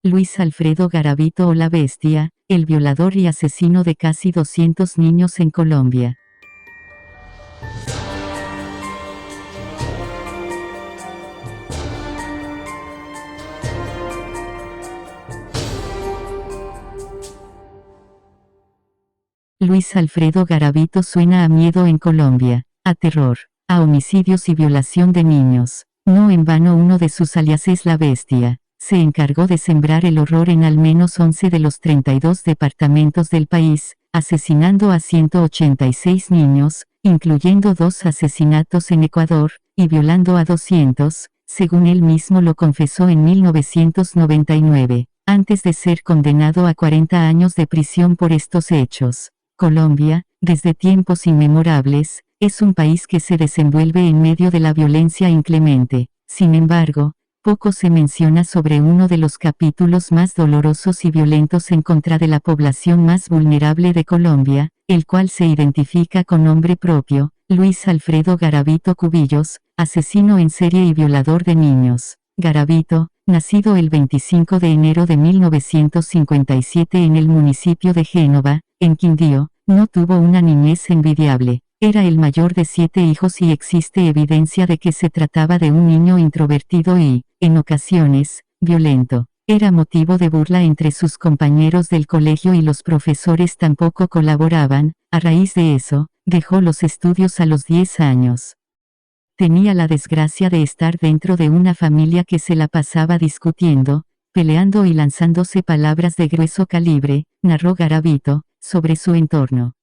Luis Alfredo Garavito o La Bestia, el violador y asesino de casi 200 niños en Colombia. Luis Alfredo Garavito suena a miedo en Colombia, a terror, a homicidios y violación de niños. No en vano uno de sus aliases La Bestia se encargó de sembrar el horror en al menos 11 de los 32 departamentos del país, asesinando a 186 niños, incluyendo 2 asesinatos en Ecuador, y violando a 200, según él mismo lo confesó en 1999, antes de ser condenado a 40 años de prisión por estos hechos. Colombia, desde tiempos inmemorables, es un país que se desenvuelve en medio de la violencia inclemente. Sin embargo, poco se menciona sobre uno de los capítulos más dolorosos y violentos en contra de la población más vulnerable de Colombia, el cual se identifica con nombre propio, Luis Alfredo Garavito Cubillos, asesino en serie y violador de niños. Garavito, nacido el 25 de enero de 1957 en el municipio de Génova, en Quindío, no tuvo una niñez envidiable. Era el mayor de 7 hijos y existe evidencia de que se trataba de un niño introvertido y, en ocasiones, violento. Era motivo de burla entre sus compañeros del colegio y los profesores tampoco colaboraban. A raíz de eso, dejó los estudios a los 10 años. Tenía la desgracia de estar dentro de una familia que se la pasaba discutiendo, peleando y lanzándose palabras de grueso calibre, narró Garavito, sobre su entorno.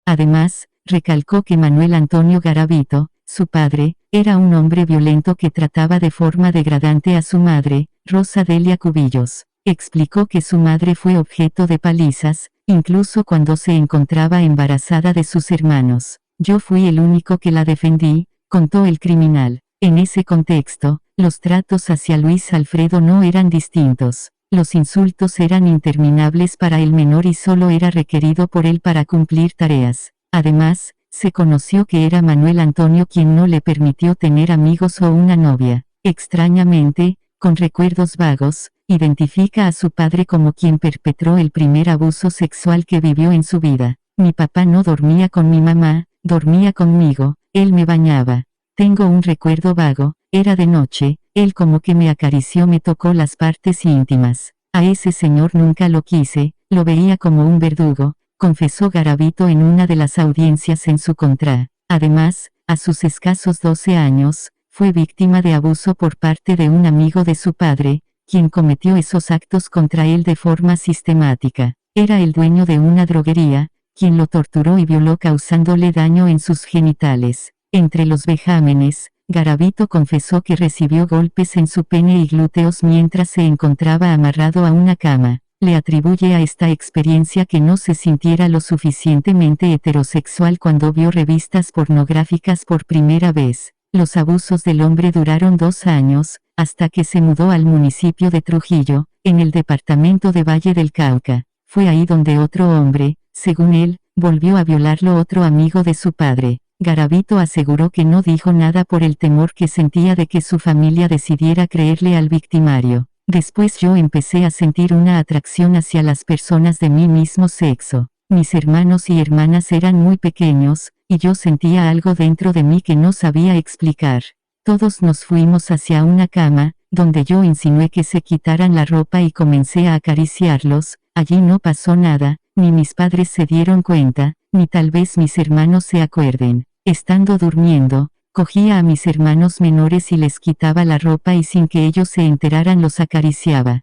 Además, recalcó que Manuel Antonio Garavito, su padre, era un hombre violento que trataba de forma degradante a su madre, Rosa Delia Cubillos. Explicó que su madre fue objeto de palizas, incluso cuando se encontraba embarazada de sus hermanos. Yo fui el único que la defendí, contó el criminal. En ese contexto, los tratos hacia Luis Alfredo no eran distintos. Los insultos eran interminables para el menor y solo era requerido por él para cumplir tareas. Además, se conoció que era Manuel Antonio quien no le permitió tener amigos o una novia. Extrañamente, con recuerdos vagos, identifica a su padre como quien perpetró el primer abuso sexual que vivió en su vida. Mi papá no dormía con mi mamá, dormía conmigo, él me bañaba. Tengo un recuerdo vago, era de noche, él como que me acarició, me tocó las partes íntimas. A ese señor nunca lo quise, lo veía como un verdugo, confesó Garavito en una de las audiencias en su contra. Además, a sus escasos 12 años, fue víctima de abuso por parte de un amigo de su padre, quien cometió esos actos contra él de forma sistemática. Era el dueño de una droguería, quien lo torturó y violó causándole daño en sus genitales. Entre los vejámenes, Garavito confesó que recibió golpes en su pene y glúteos mientras se encontraba amarrado a una cama. Le atribuye a esta experiencia que no se sintiera lo suficientemente heterosexual cuando vio revistas pornográficas por primera vez. Los abusos del hombre duraron 2 años, hasta que se mudó al municipio de Trujillo, en el departamento de Valle del Cauca. Fue ahí donde otro hombre, según él, volvió a violarlo, otro amigo de su padre. Garavito aseguró que no dijo nada por el temor que sentía de que su familia decidiera creerle al victimario. Después yo empecé a sentir una atracción hacia las personas de mi mismo sexo. Mis hermanos y hermanas eran muy pequeños, y yo sentía algo dentro de mí que no sabía explicar. Todos nos fuimos hacia una cama, donde yo insinué que se quitaran la ropa y comencé a acariciarlos. Allí no pasó nada, ni mis padres se dieron cuenta, ni tal vez mis hermanos se acuerden. Estando durmiendo, cogía a mis hermanos menores y les quitaba la ropa y sin que ellos se enteraran los acariciaba.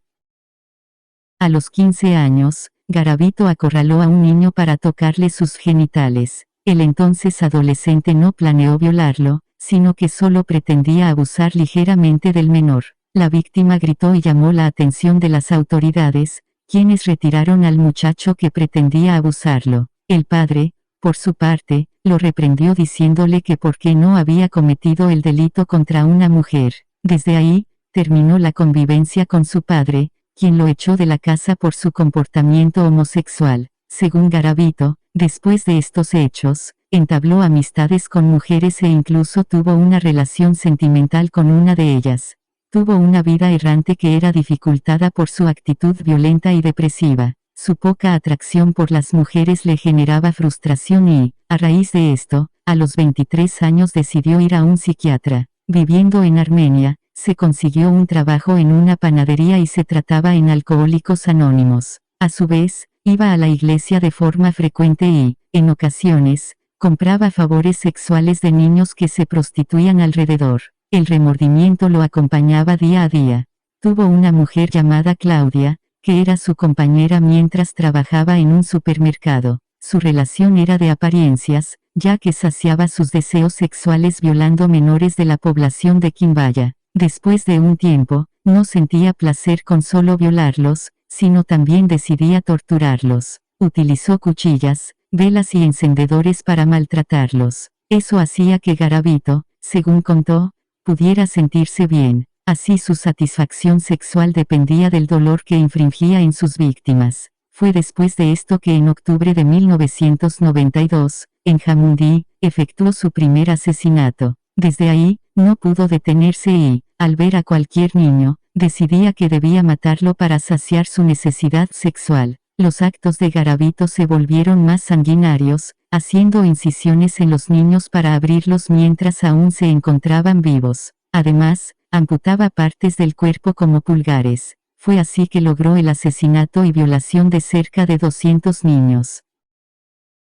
A los 15 años, Garavito acorraló a un niño para tocarle sus genitales. El entonces adolescente no planeó violarlo, sino que solo pretendía abusar ligeramente del menor. La víctima gritó y llamó la atención de las autoridades, quienes retiraron al muchacho que pretendía abusarlo. El padre, por su parte, lo reprendió diciéndole que por qué no había cometido el delito contra una mujer. Desde ahí, terminó la convivencia con su padre, quien lo echó de la casa por su comportamiento homosexual. Según Garavito, después de estos hechos, entabló amistades con mujeres e incluso tuvo una relación sentimental con una de ellas. Tuvo una vida errante que era dificultada por su actitud violenta y depresiva. Su poca atracción por las mujeres le generaba frustración y, a raíz de esto, a los 23 años decidió ir a un psiquiatra. Viviendo en Armenia, se consiguió un trabajo en una panadería y se trataba en Alcohólicos Anónimos. A su vez, iba a la iglesia de forma frecuente y, en ocasiones, compraba favores sexuales de niños que se prostituían alrededor. El remordimiento lo acompañaba día a día. Tuvo una mujer llamada Claudia, que era su compañera mientras trabajaba en un supermercado. Su relación era de apariencias, ya que saciaba sus deseos sexuales violando menores de la población de Quimbaya. Después de un tiempo, no sentía placer con solo violarlos, sino también decidía torturarlos. Utilizó cuchillas, velas y encendedores para maltratarlos. Eso hacía que Garavito, según contó, pudiera sentirse bien. Así su satisfacción sexual dependía del dolor que infringía en sus víctimas. Fue después de esto que en octubre de 1992, en Jamundí, efectuó su primer asesinato. Desde ahí, no pudo detenerse y, al ver a cualquier niño, decidía que debía matarlo para saciar su necesidad sexual. Los actos de Garavito se volvieron más sanguinarios, haciendo incisiones en los niños para abrirlos mientras aún se encontraban vivos. Además, amputaba partes del cuerpo como pulgares. Fue así que logró el asesinato y violación de cerca de 200 niños.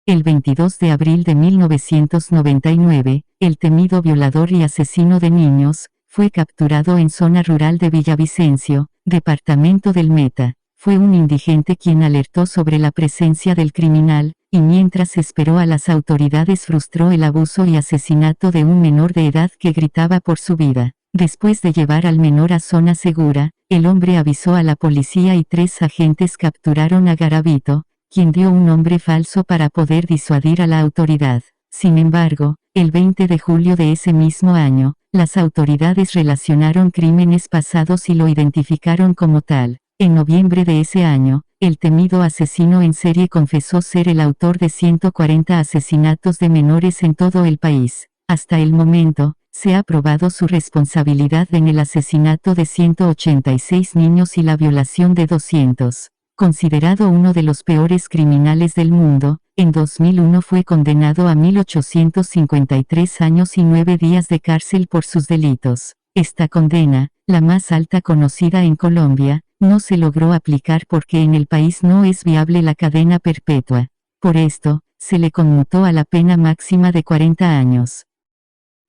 El 22 de abril de 1999, el temido violador y asesino de niños, fue capturado en zona rural de Villavicencio, departamento del Meta. Fue un indigente quien alertó sobre la presencia del criminal, y mientras esperó a las autoridades frustró el abuso y asesinato de un menor de edad que gritaba por su vida. Después de llevar al menor a zona segura, el hombre avisó a la policía y 3 agentes capturaron a Garavito, quien dio un nombre falso para poder disuadir a la autoridad. Sin embargo, el 20 de julio de ese mismo año, las autoridades relacionaron crímenes pasados y lo identificaron como tal. En noviembre de ese año, el temido asesino en serie confesó ser el autor de 140 asesinatos de menores en todo el país. Hasta el momento, se ha probado su responsabilidad en el asesinato de 186 niños y la violación de 200. Considerado uno de los peores criminales del mundo, en 2001 fue condenado a 1853 años y 9 días de cárcel por sus delitos. Esta condena, la más alta conocida en Colombia, no se logró aplicar porque en el país no es viable la cadena perpetua. Por esto, se le conmutó a la pena máxima de 40 años.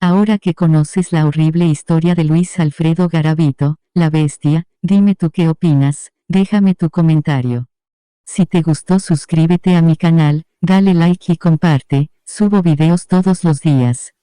Ahora que conoces la horrible historia de Luis Alfredo Garavito, la bestia, dime tú qué opinas, déjame tu comentario. Si te gustó suscríbete a mi canal, dale like y comparte, subo videos todos los días.